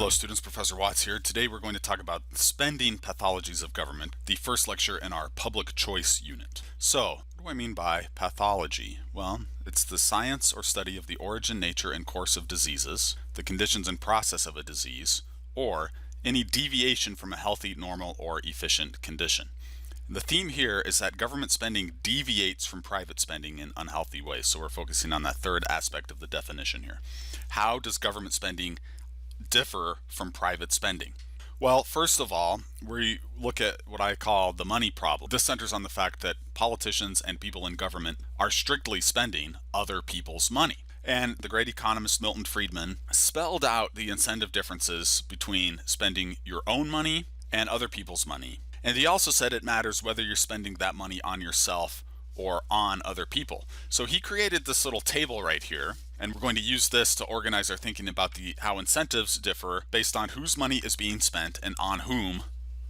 Hello students, Professor Watts here. Today we're going to talk about spending pathologies of government, the first lecture in our public choice unit. So, what do I mean by pathology? Well, it's the science or study of the origin, nature, and course of diseases, the conditions and process of a disease, or any deviation from a healthy, normal, or efficient condition. The theme here is that government spending deviates from private spending in unhealthy ways, so we're focusing on that third aspect of the definition here. How does government spending differ from private spending? Well, first of all, we look at what I call the money problem. This centers on the fact that politicians and people in government are strictly spending other people's money. And the great economist Milton Friedman spelled out the incentive differences between spending your own money and other people's money. And he also said it matters whether you're spending that money on yourself or on other people. So he created this little table right here, and we're going to use this to organize our thinking about how incentives differ based on whose money is being spent and on whom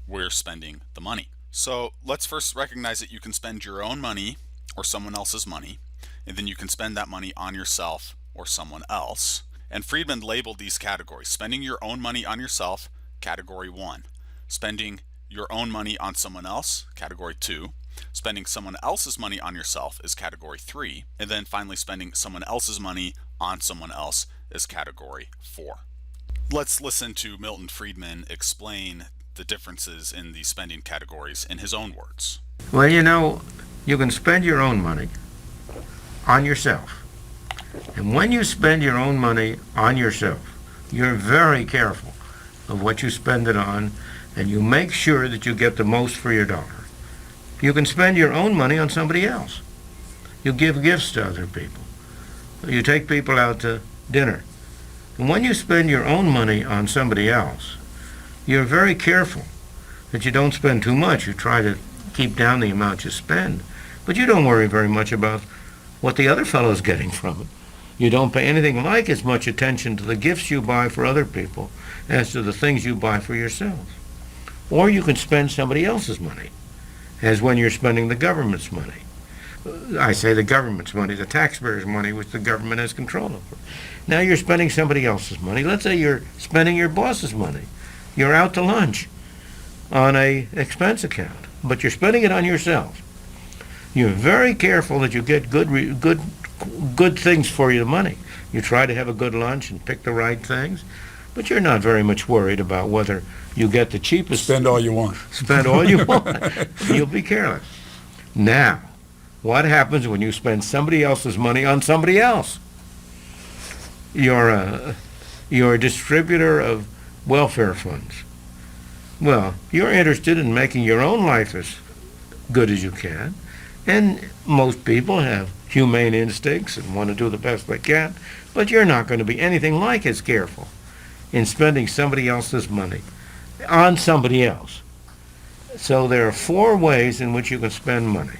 we're spending the money. So let's first recognize that you can spend your own money or someone else's money, and then you can spend that money on yourself or someone else. And Friedman labeled these categories: spending your own money on yourself, category 1; spending your own money on someone else, category 2; spending someone else's money on yourself is category 3; and then finally spending someone else's money on someone else is category 4. Let's listen to Milton Friedman explain the differences in these spending categories in his own words. Well, you can spend your own money on yourself. And when you spend your own money on yourself, you're very careful of what you spend it on, and you make sure that you get the most for your dollar. You can spend your own money on somebody else. You give gifts to other people. You take people out to dinner. And when you spend your own money on somebody else, you're very careful that you don't spend too much. You try to keep down the amount you spend, but you don't worry very much about what the other fellow's getting from it. You don't pay anything like as much attention to the gifts you buy for other people as to the things you buy for yourself. Or you can spend somebody else's money, as when you're spending the government's money. I say the government's money, the taxpayers' money, which the government has control over. Now you're spending somebody else's money. Let's say you're spending your boss's money. You're out to lunch on an expense account, but you're spending it on yourself. You're very careful that you get good things for your money. You try to have a good lunch and pick the right things, but you're not very much worried about whether you get the cheapest. Spend all you want. Spend all you want. You'll be careless. Now, what happens when you spend somebody else's money on somebody else? You're a distributor of welfare funds. Well, you're interested in making your own life as good as you can, and most people have humane instincts and want to do the best they can, but you're not going to be anything like as careful in spending somebody else's money on somebody else. So there are 4 ways in which you can spend money.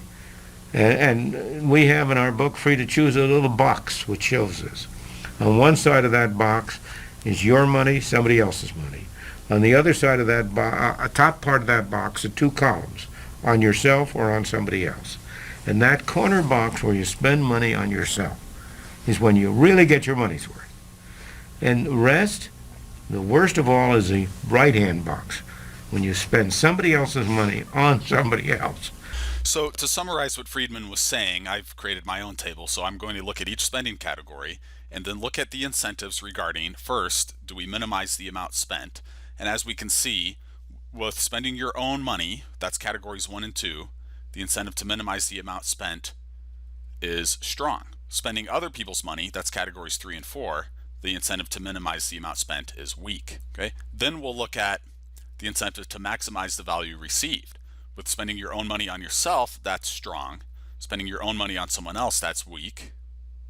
And we have in our book Free to Choose a little box which shows this. On one side of that box is your money, somebody else's money. On the other side of that top part of that box are 2 columns, on yourself or on somebody else. And that corner box where you spend money on yourself is when you really get your money's worth. And the rest, the worst of all, is the right-hand box, when you spend somebody else's money on somebody else. So to summarize what Friedman was saying, I've created my own table, so I'm going to look at each spending category and then look at the incentives regarding, first, do we minimize the amount spent? And as we can see, with spending your own money, that's categories 1 and 2, the incentive to minimize the amount spent is strong. Spending other people's money, that's categories 3 and 4, the incentive to minimize the amount spent is weak. Okay? Then we'll look at the incentive to maximize the value received. With spending your own money on yourself, that's strong. Spending your own money on someone else, that's weak.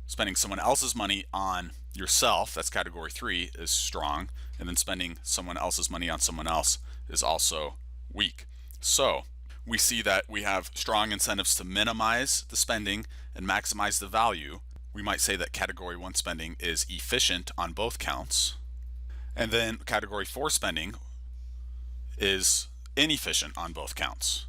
Spending someone else's money on yourself, that's category 3, is strong. And then spending someone else's money on someone else is also weak. So we see that we have strong incentives to minimize the spending and maximize the value. We might say that category 1 spending is efficient on both counts. And then category 4 spending is inefficient on both counts.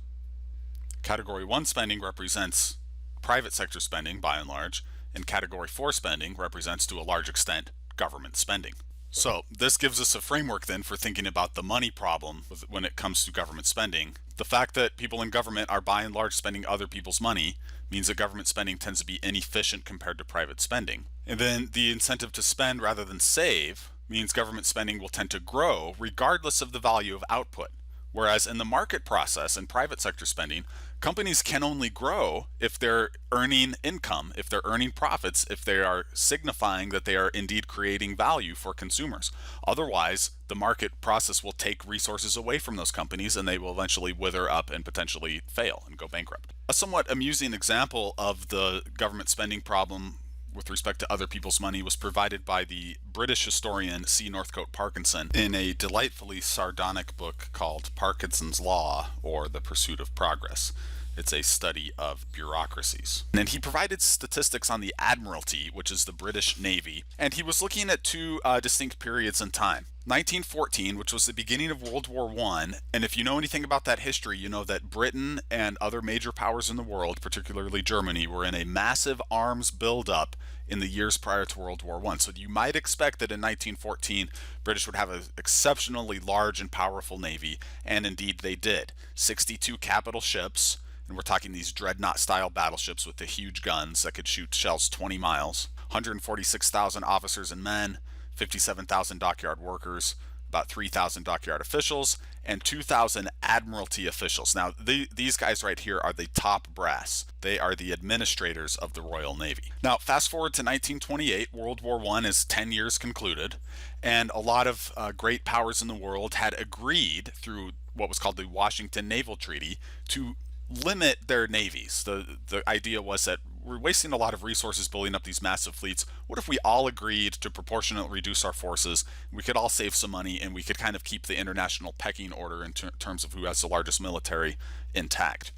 Category 1 spending represents private sector spending by and large, and category 4 spending represents to a large extent government spending. So this gives us a framework then for thinking about the money problem when it comes to government spending. The fact that people in government are by and large spending other people's money means that government spending tends to be inefficient compared to private spending. And then the incentive to spend rather than save means government spending will tend to grow regardless of the value of output. Whereas in the market process and private sector spending, companies can only grow if they're earning income, if they're earning profits, if they are signifying that they are indeed creating value for consumers. Otherwise, the market process will take resources away from those companies and they will eventually wither up and potentially fail and go bankrupt. A somewhat amusing example of the government spending problem with respect to other people's money was provided by the British historian C. Northcote Parkinson in a delightfully sardonic book called Parkinson's Law, or The Pursuit of Progress. It's a study of bureaucracies. And he provided statistics on the Admiralty, which is the British Navy, and he was looking at two distinct periods in time. 1914, which was the beginning of World War I, and if you know anything about that history, you know that Britain and other major powers in the world, particularly Germany, were in a massive arms buildup in the years prior to World War I. So you might expect that in 1914, British would have an exceptionally large and powerful navy, and indeed they did. 62 capital ships, and we're talking these dreadnought-style battleships with the huge guns that could shoot shells 20 miles, 146,000 officers and men, 57,000 dockyard workers, about 3,000 dockyard officials, and 2,000 Admiralty officials. Now, these guys right here are the top brass. They are the administrators of the Royal Navy. Now, fast forward to 1928, World War I is 10 years concluded, and a lot of great powers in the world had agreed through what was called the Washington Naval Treaty to limit their navies. The idea was that we're wasting a lot of resources building up these massive fleets. What if we all agreed to proportionately reduce our forces? We could all save some money and we could kind of keep the international pecking order in terms of who has the largest military intact.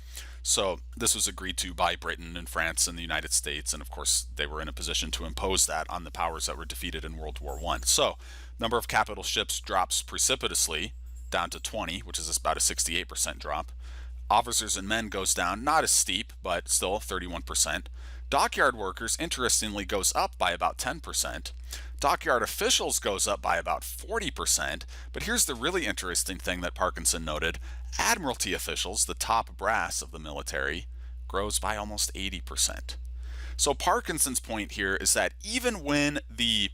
So this was agreed to by Britain and France and the United States, and of course they were in a position to impose that on the powers that were defeated in World War I. So number of capital ships drops precipitously down to 20, which is about a 68% drop. Officers and men goes down, not as steep, but still 31%. Dockyard workers, interestingly, goes up by about 10%. Dockyard officials goes up by about 40%. But here's the really interesting thing that Parkinson noted. Admiralty officials, the top brass of the military, grows by almost 80%. So Parkinson's point here is that even when the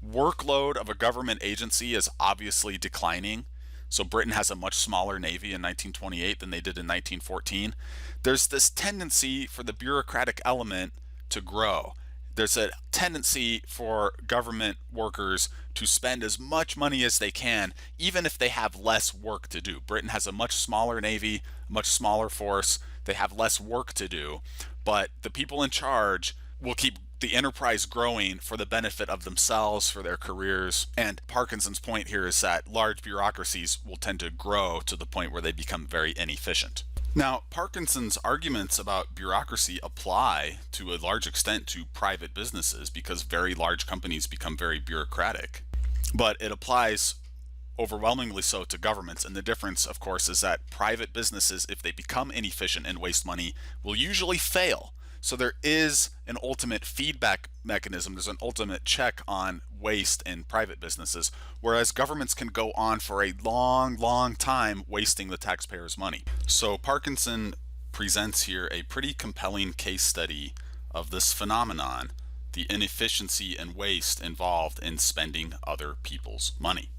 workload of a government agency is obviously declining, so Britain has a much smaller navy in 1928 than they did in 1914, there's this tendency for the bureaucratic element to grow. There's a tendency for government workers to spend as much money as they can, even if they have less work to do. Britain has a much smaller navy, a much smaller force. They have less work to do, but the people in charge will keep the enterprise growing for the benefit of themselves, for their careers. And Parkinson's point here is that large bureaucracies will tend to grow to the point where they become very inefficient. Now, Parkinson's arguments about bureaucracy apply to a large extent to private businesses because very large companies become very bureaucratic. But it applies overwhelmingly so to governments, and the difference, of course, is that private businesses, if they become inefficient and waste money, will usually fail. So there is an ultimate feedback mechanism, there's an ultimate check on waste in private businesses, whereas governments can go on for a long, long time wasting the taxpayers' money. So Parkinson presents here a pretty compelling case study of this phenomenon, the inefficiency and waste involved in spending other people's money.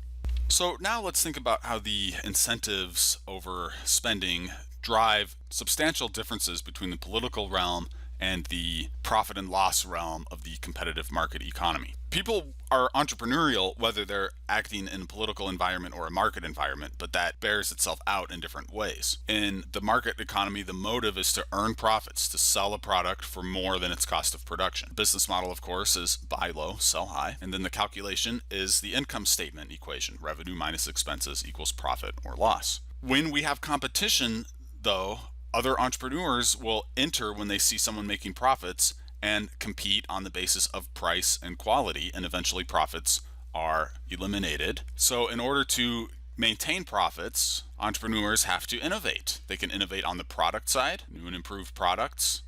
So now let's think about how the incentives over spending drive substantial differences between the political realm and the profit and loss realm of the competitive market economy. People are entrepreneurial whether they're acting in a political environment or a market environment, but that bears itself out in different ways. In the market economy, the motive is to earn profits, to sell a product for more than its cost of production. Business model, of course, is buy low, sell high, and then the calculation is the income statement equation. Revenue minus expenses equals profit or loss. When we have competition, though, other entrepreneurs will enter when they see someone making profits and compete on the basis of price and quality, and eventually profits are eliminated. So in order to maintain profits, entrepreneurs have to innovate. They can innovate on the product side, new and improved products,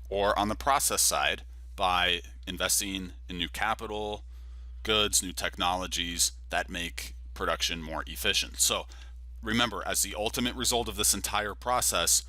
or on the process side by investing in new capital, goods, new technologies that make production more efficient. So remember, as the ultimate result of this entire process,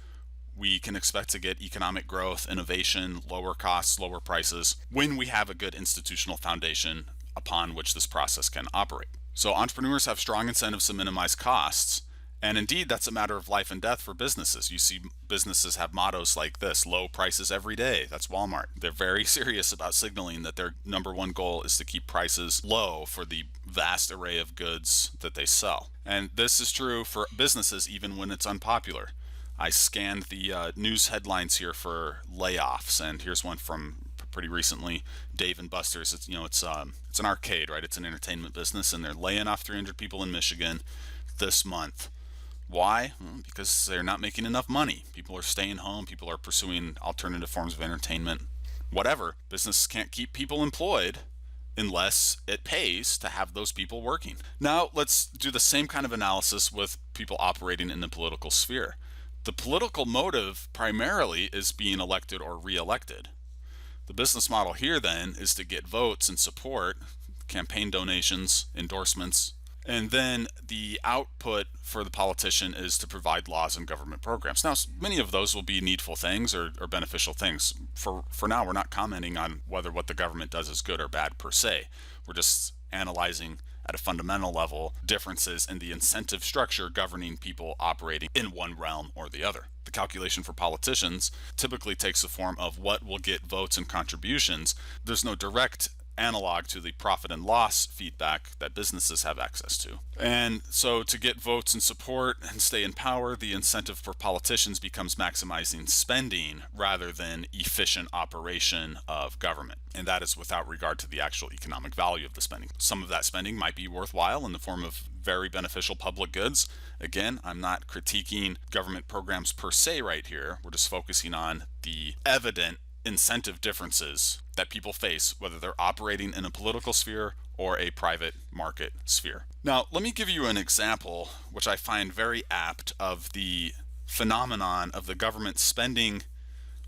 we can expect to get economic growth, innovation, lower costs, lower prices when we have a good institutional foundation upon which this process can operate. So entrepreneurs have strong incentives to minimize costs. And indeed, that's a matter of life and death for businesses. You see businesses have mottos like this: low prices every day. That's Walmart. They're very serious about signaling that their number one goal is to keep prices low for the vast array of goods that they sell. And this is true for businesses even when it's unpopular. I scanned the news headlines here for layoffs, and here's one from pretty recently, Dave and Buster's. It's an arcade, right? It's an entertainment business, and they're laying off 300 people in Michigan this month. Why? Well, because they're not making enough money. People are staying home. People are pursuing alternative forms of entertainment. Whatever. Businesses can't keep people employed unless it pays to have those people working. Now, let's do the same kind of analysis with people operating in the political sphere. The political motive primarily is being elected or re-elected. The business model here then is to get votes and support, campaign donations, endorsements, and then the output for the politician is to provide laws and government programs. Now, many of those will be needful things or beneficial things. For now, we're not commenting on whether what the government does is good or bad per se. We're just analyzing at a fundamental level differences in the incentive structure governing people operating in one realm or the other. The calculation for politicians typically takes the form of what will get votes and contributions. There's no direct analog to the profit and loss feedback that businesses have access to. And so to get votes and support and stay in power, the incentive for politicians becomes maximizing spending rather than efficient operation of government. And that is without regard to the actual economic value of the spending. Some of that spending might be worthwhile in the form of very beneficial public goods. Again, I'm not critiquing government programs per se right here. We're just focusing on the evident incentive differences that people face, whether they're operating in a political sphere or a private market sphere. Now, let me give you an example, which I find very apt, of the phenomenon of the government spending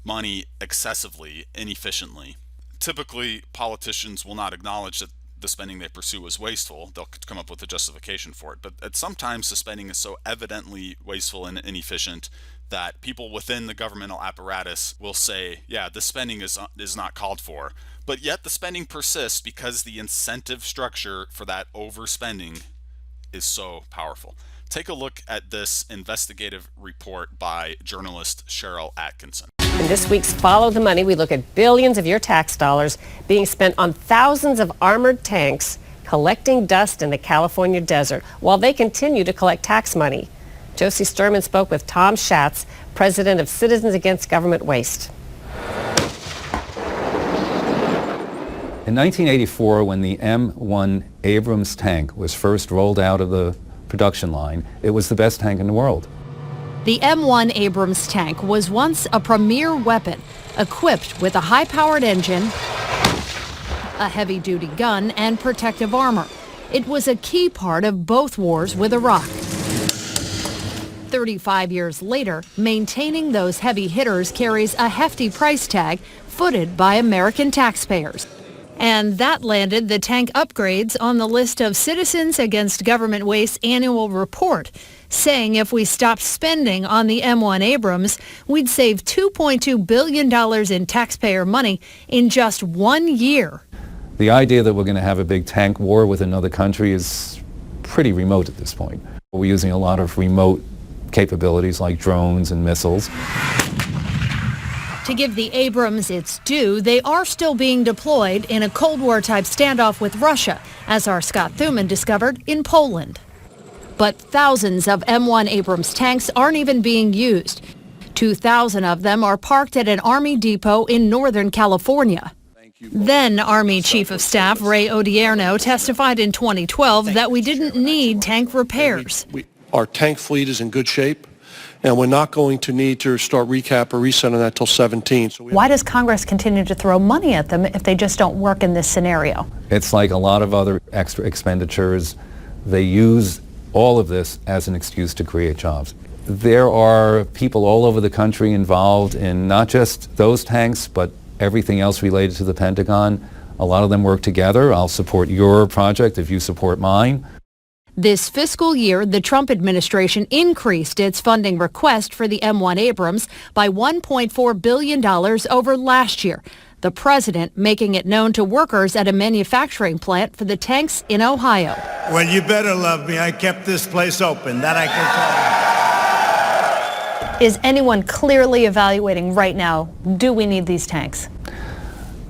money excessively, inefficiently. Typically, politicians will not acknowledge that the spending they pursue is wasteful. They'll come up with a justification for it. But sometimes the spending is so evidently wasteful and inefficient that people within the governmental apparatus will say, yeah, this spending is not called for. But yet the spending persists because the incentive structure for that overspending is so powerful. Take a look at this investigative report by journalist Cheryl Atkinson. In this week's Follow the Money, we look at billions of your tax dollars being spent on thousands of armored tanks collecting dust in the California desert while they continue to collect tax money. Josie Sturman spoke with Tom Schatz, president of Citizens Against Government Waste. In 1984, when the M1 Abrams tank was first rolled out of the production line, it was the best tank in the world. The M1 Abrams tank was once a premier weapon, equipped with a high-powered engine, a heavy-duty gun, and protective armor. It was a key part of both wars with Iraq. 35 years later, maintaining those heavy hitters carries a hefty price tag footed by American taxpayers. And that landed the tank upgrades on the list of Citizens Against Government Waste's annual report, saying if we stopped spending on the M1 Abrams, we'd save $2.2 billion in taxpayer money in just 1 year. The idea that we're going to have a big tank war with another country is pretty remote at this point. We're using a lot of remote capabilities like drones and missiles. To give the Abrams its due, they are still being deployed in a Cold War-type standoff with Russia, as our Scott Thuman discovered in Poland. But thousands of M1 Abrams tanks aren't even being used. 2,000 of them are parked at an Army depot in Northern California. Then Army Chief of Staff Ray Odierno testified in 2012 that we didn't need tank repairs. Our tank fleet is in good shape, and we're not going to need to start recap or reset on that till 17. Why does Congress continue to throw money at them if they just don't work in this scenario? It's like a lot of other extra expenditures. They use all of this as an excuse to create jobs. There are people all over the country involved in not just those tanks, but everything else related to the Pentagon. A lot of them work together. I'll support your project if you support mine. This fiscal year, the Trump administration increased its funding request for the M1 Abrams by $1.4 billion over last year. The president making it known to workers at a manufacturing plant for the tanks in Ohio. Well, you better love me. I kept this place open. That I can tell you. Is anyone clearly evaluating right now, do we need these tanks?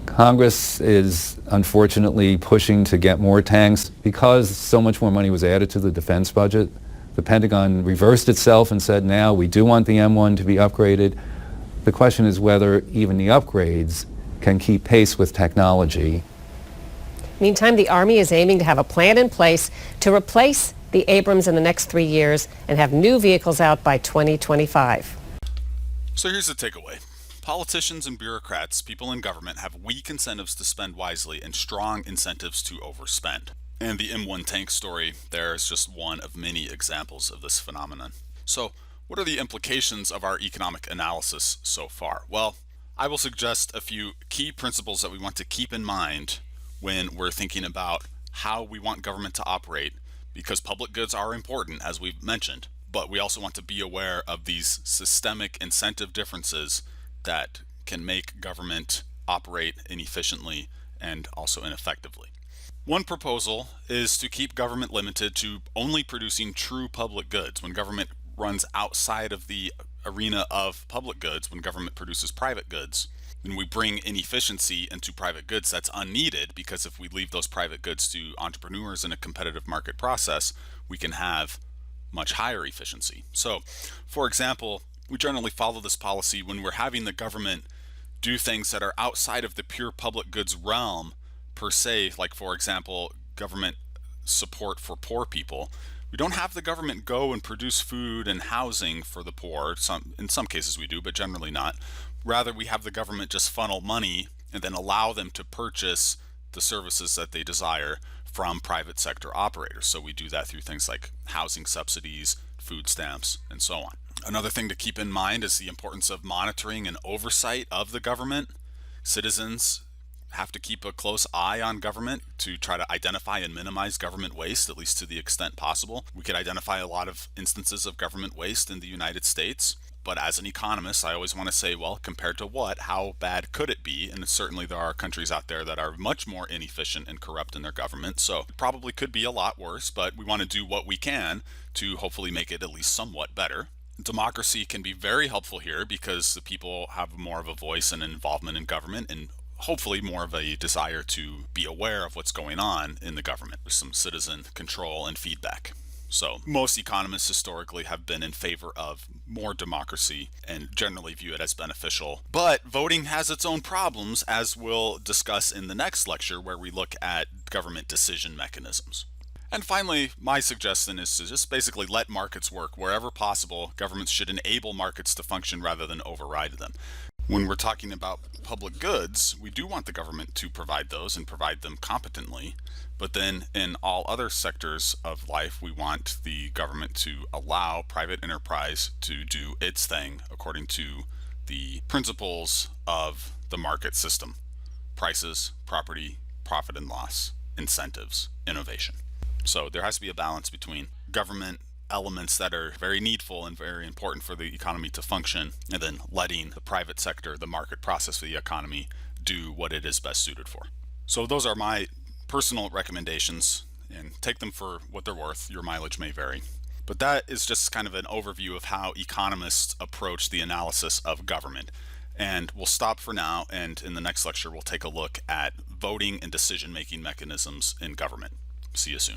Congress is unfortunately pushing to get more tanks because so much more money was added to the defense budget. The Pentagon reversed itself and said now we do want the M1 to be upgraded. The question is whether even the upgrades can keep pace with technology. Meantime, the Army is aiming to have a plan in place to replace the Abrams in the next 3 years and have new vehicles out by 2025. So here's the takeaway. Politicians and bureaucrats, people in government, have weak incentives to spend wisely and strong incentives to overspend. And the M1 tank story there is just one of many examples of this phenomenon. So what are the implications of our economic analysis so far? Well, I will suggest a few key principles that we want to keep in mind when we're thinking about how we want government to operate, because public goods are important, as we've mentioned, but we also want to be aware of these systemic incentive differences that can make government operate inefficiently and also ineffectively. One proposal is to keep government limited to only producing true public goods. When government runs outside of the arena of public goods, when government produces private goods, when we bring inefficiency into private goods, that's unneeded, because if we leave those private goods to entrepreneurs in a competitive market process, we can have much higher efficiency. So, for example, we generally follow this policy when we're having the government do things that are outside of the pure public goods realm per se, like, for example, government support for poor people. We don't have the government go and produce food and housing for the poor. In some cases we do, but generally not. Rather, we have the government just funnel money and then allow them to purchase the services that they desire from private sector operators. So we do that through things like housing subsidies, food stamps, and so on. Another thing to keep in mind is the importance of monitoring and oversight of the government. Citizens have to keep a close eye on government to try to identify and minimize government waste, at least to the extent possible. We could identify a lot of instances of government waste in the United States, but as an economist, I always want to say, well, compared to what? How bad could it be? And certainly there are countries out there that are much more inefficient and corrupt in their government, so it probably could be a lot worse, but we want to do what we can to hopefully make it at least somewhat better. Democracy can be very helpful here because the people have more of a voice and involvement in government, and hopefully more of a desire to be aware of what's going on in the government. There's some citizen control and feedback. So most economists historically have been in favor of more democracy and generally view it as beneficial. But voting has its own problems, as we'll discuss in the next lecture, where we look at government decision mechanisms. And finally, my suggestion is to just basically let markets work. Wherever possible, governments should enable markets to function rather than override them. When we're talking about public goods, we do want the government to provide those and provide them competently. But then in all other sectors of life, we want the government to allow private enterprise to do its thing according to the principles of the market system: prices, property, profit and loss, incentives, innovation. So there has to be a balance between government elements that are very needful and very important for the economy to function, and then letting the private sector, the market process for the economy, do what it is best suited for. So those are my personal recommendations, and take them for what they're worth. Your mileage may vary. But that is just kind of an overview of how economists approach the analysis of government. And we'll stop for now, and in the next lecture we'll take a look at voting and decision-making mechanisms in government. See you soon.